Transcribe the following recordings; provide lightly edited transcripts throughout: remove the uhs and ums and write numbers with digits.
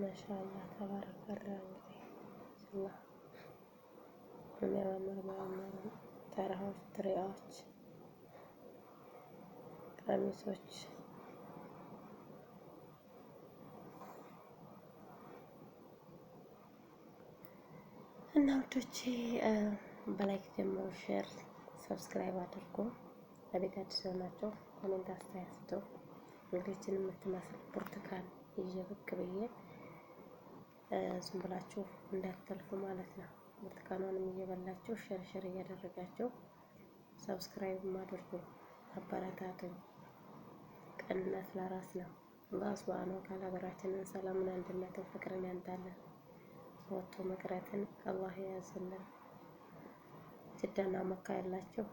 ማሻአላ ተባረከ። እንግዲህ የሚያማምር ተራዎች፣ ትሪያዎች፣ ቀሚሶች እና ውዶቼ በላይክ ጀምሮ ሼር ሰብስክራይብ አድርጎ ለቤት አዲስ ናቸው። ኮሜንት አስተያየት እንግዲህ የምትመስል ብርቱካን ይዤ ብቅ ብዬ ዝም ብላችሁ እንዳትተልፉ ማለት ነው። ብርቱካኗንም እየበላችሁ ሸር እያደረጋችሁ ሰብስክራይብ አድርጉ፣ አበረታቱኝ። ቅንነት ለራስ ነው። አላህ ሱብሃነሁ ወተዓላ ሀገራችንን ሰላምን፣ አንድነትን፣ ፍቅርን ያንጣልን። ወጥቶ መቅረትን አላህ ያዝልን። ጅዳና መካ ያላችሁ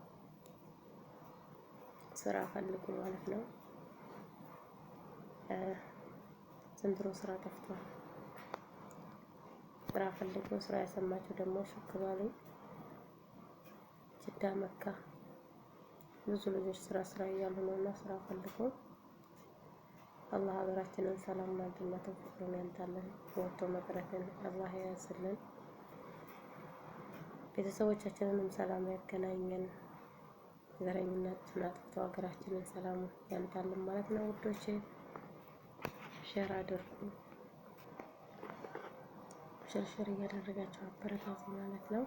ስራ ፈልጉ ማለት ነው። ዘንድሮ ስራ ጠፍቷል። ስራ ፈልጉ። ስራ ያሰማችሁ ደግሞ ሹክ ባሉ ጅዳ መካ ብዙ ልጆች ስራ እያሉ ነውና ስራ ፈልጉ። አላህ ሀገራችንን ሰላም፣ አንድነትን፣ ፍቅርን ያንጣልን። ወጥቶ መቅረትን አላህ ያዝልን። ቤተሰቦቻችንንም ሰላም ያገናኘን። ዘረኝነትን አጥፍቶ ሀገራችንን ሰላም ያንጣልን ማለት ነው። ውዶቼ ሼር አድርጉ፣ ሸር እያደረጋችሁ አበረታቱ ማለት ነው።